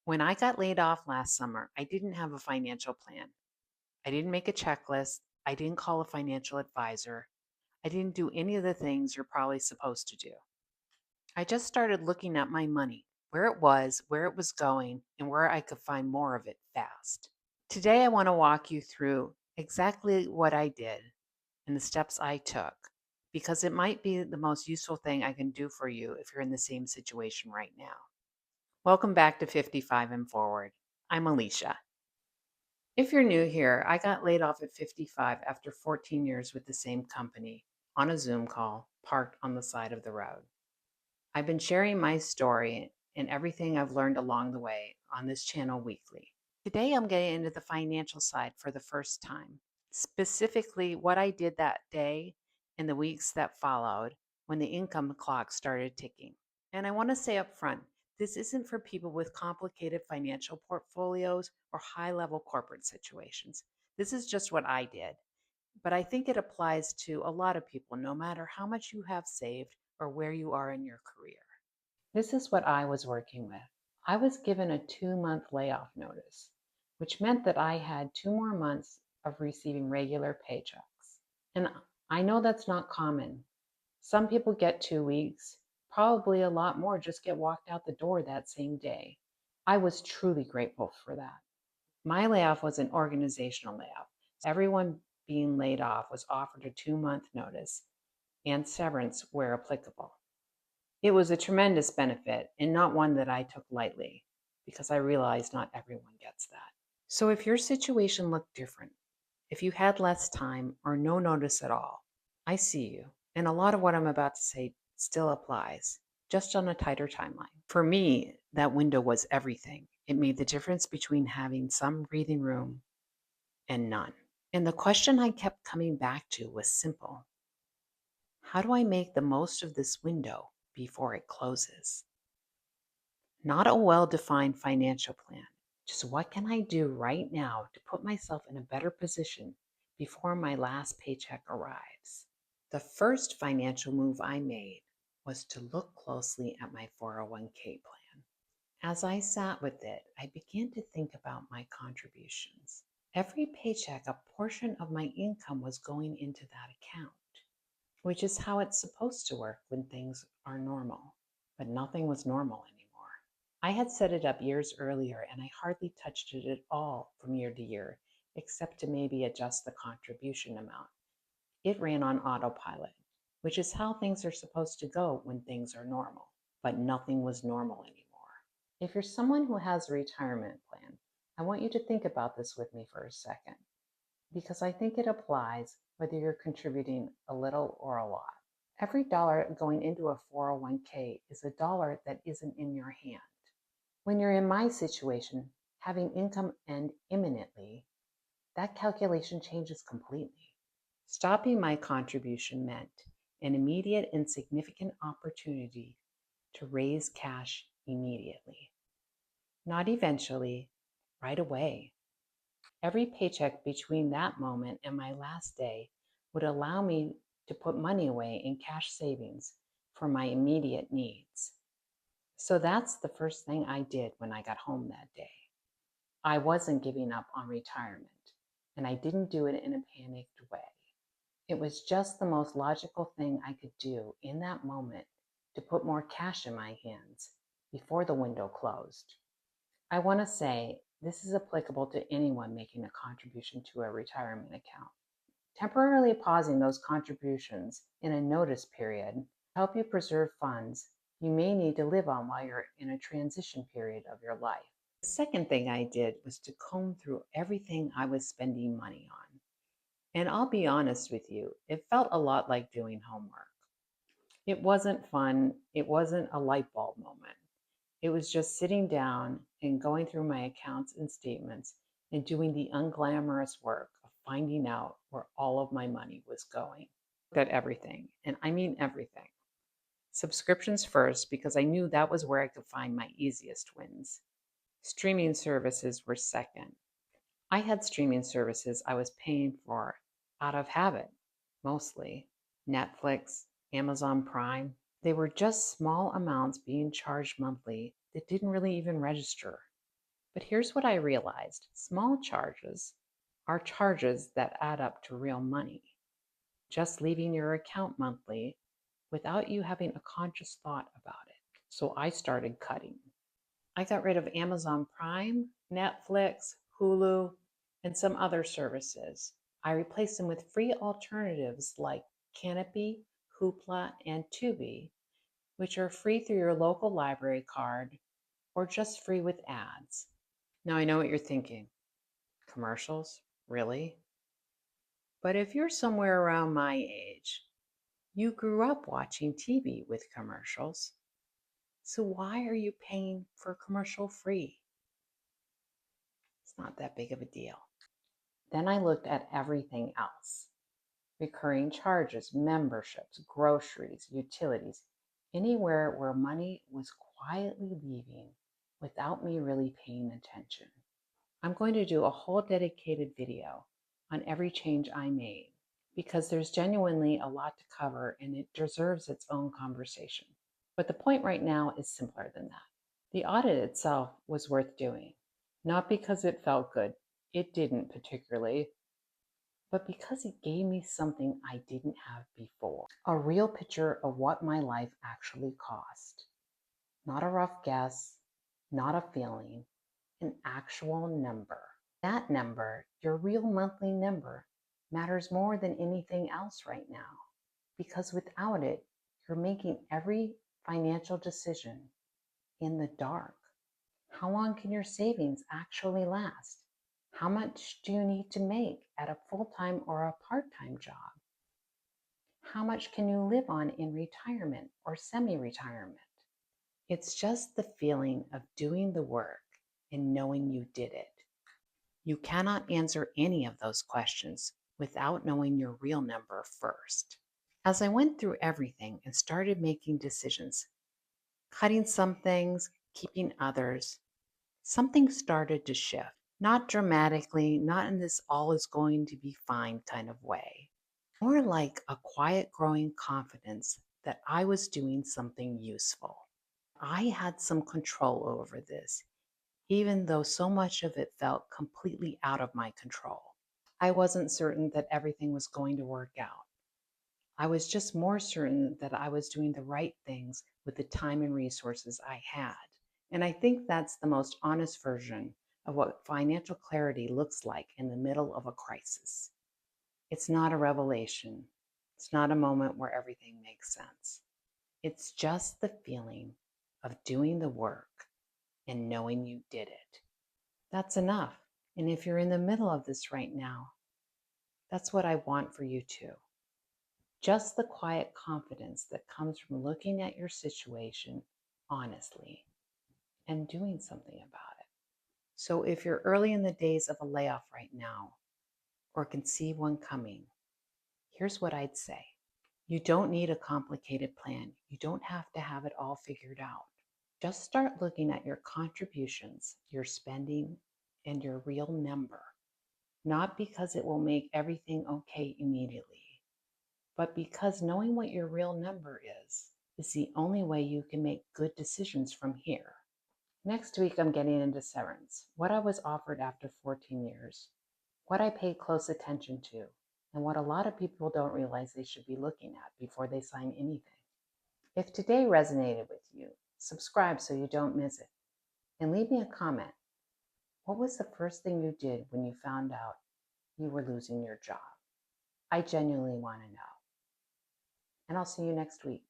When I got laid off last summer, I didn't have a financial plan. I didn't make a checklist. I didn't call a financial advisor. I didn't do any of the things you're probably supposed to do. I just started looking at my money, where it was going, and where I could find more of it fast. Today, I want to walk you through exactly what I did and the steps I took because it might be the most useful thing I can do for you if you're in the same situation right now. Welcome back to 55 and Forward. I'm Alicia. If you're new here, I got laid off at 55 after 14 years with the same company on a Zoom call parked on the side of the road. I've been sharing my story and everything I've learned along the way on this channel weekly. Today, I'm getting into the financial side for the first time, specifically what I did that day and the weeks that followed when the income clock started ticking. And I want to say up front, this isn't for people with complicated financial portfolios or high level corporate situations. This is just what I did. But I think it applies to a lot of people, no matter how much you have saved or where you are in your career. This is what I was working with. I was given a 2-month layoff notice, which meant that I had 2 more months of receiving regular paychecks. And I know that's not common. Some people get 2 weeks, probably a lot more just get walked out the door that same day. I was truly grateful for that. My layoff was an organizational layoff. Everyone being laid off was offered a 2-month notice and severance where applicable. It was a tremendous benefit and not one that I took lightly because I realize not everyone gets that. So if your situation looked different, if you had less time or no notice at all, I see you. And a lot of what I'm about to say still applies, just on a tighter timeline. For me, that window was everything. It made the difference between having some breathing room and none. And the question I kept coming back to was simple. How do I make the most of this window before it closes? Not a well defined financial plan. Just what can I do right now to put myself in a better position before my last paycheck arrives? The first financial move I made was to look closely at my 401k plan. As I sat with it, I began to think about my contributions. Every paycheck, a portion of my income was going into that account, which is how it's supposed to work when things are normal. But nothing was normal anymore. I had set it up years earlier and I hardly touched it at all from year to year, except to maybe adjust the contribution amount. It ran on autopilot, which is how things are supposed to go when things are normal. But nothing was normal anymore. If you're someone who has a retirement plan, I want you to think about this with me for a second, because I think it applies whether you're contributing a little or a lot. Every dollar going into a 401k is a dollar that isn't in your hand. When you're in my situation, having income end imminently, that calculation changes completely. Stopping my contribution meant an immediate and significant opportunity to raise cash immediately. Not eventually, right away. Every paycheck between that moment and my last day would allow me to put money away in cash savings for my immediate needs. So that's the first thing I did when I got home that day. I wasn't giving up on retirement, and I didn't do it in a panicked way. It was just the most logical thing I could do in that moment to put more cash in my hands before the window closed. I want to say this is applicable to anyone making a contribution to a retirement account. Temporarily pausing those contributions in a notice period help you preserve funds you may need to live on while you're in a transition period of your life. The second thing I did was to comb through everything I was spending money on. And I'll be honest with you, it felt a lot like doing homework. It wasn't fun. It wasn't a light bulb moment. It was just sitting down and going through my accounts and statements and doing the unglamorous work of finding out where all of my money was going. At everything, and I mean everything. Subscriptions first, because I knew that was where I could find my easiest wins. Streaming services were second. I had streaming services I was paying for out of habit, mostly Netflix, Amazon Prime. They were just small amounts being charged monthly that didn't really even register. But here's what I realized: small charges are charges that add up to real money. Just leaving your account monthly without you having a conscious thought about it. So I started cutting. I got rid of Amazon Prime, Netflix, Hulu, and some other services. I replaced them with free alternatives like Canopy, Hoopla, and Tubi, which are free through your local library card or just free with ads. Now I know what you're thinking. Commercials? Really? But if you're somewhere around my age, you grew up watching TV with commercials. So why are you paying for commercial free? It's not that big of a deal. Then I looked at everything else: recurring charges, memberships, groceries, utilities, anywhere where money was quietly leaving without me really paying attention. I'm going to do a whole dedicated video on every change I made because there's genuinely a lot to cover and it deserves its own conversation. But the point right now is simpler than that. The audit itself was worth doing, not because it felt good, it didn't particularly, but because it gave me something I didn't have before: a real picture of what my life actually cost. Not a rough guess, not a feeling, an actual number. That number, your real monthly number, matters more than anything else right now, because without it, you're making every financial decision in the dark. How long can your savings actually last? How much do you need to make at a full-time or a part-time job? How much can you live on in retirement or semi-retirement? It's just the feeling of doing the work and knowing you did it. You cannot answer any of those questions without knowing your real number first. As I went through everything and started making decisions, cutting some things, keeping others, something started to shift. Not dramatically, not in this all is going to be fine kind of way. More like a quiet growing confidence that I was doing something useful. I had some control over this, even though so much of it felt completely out of my control. I wasn't certain that everything was going to work out. I was just more certain that I was doing the right things with the time and resources I had. And I think that's the most honest version of what financial clarity looks like in the middle of a crisis. It's not a revelation. It's not a moment where everything makes sense. It's just the feeling of doing the work and knowing you did it. That's enough. And if you're in the middle of this right now, that's what I want for you too. Just the quiet confidence that comes from looking at your situation honestly and doing something about it. So if you're early in the days of a layoff right now or can see one coming, here's what I'd say. You don't need a complicated plan. You don't have to have it all figured out. Just start looking at your contributions, your spending, and your real number. Not because it will make everything okay immediately, but because knowing what your real number is the only way you can make good decisions from here. Next week, I'm getting into severance, what I was offered after 14 years, what I paid close attention to, and what a lot of people don't realize they should be looking at before they sign anything. If today resonated with you, subscribe so you don't miss it, and leave me a comment. What was the first thing you did when you found out you were losing your job? I genuinely want to know. And I'll see you next week.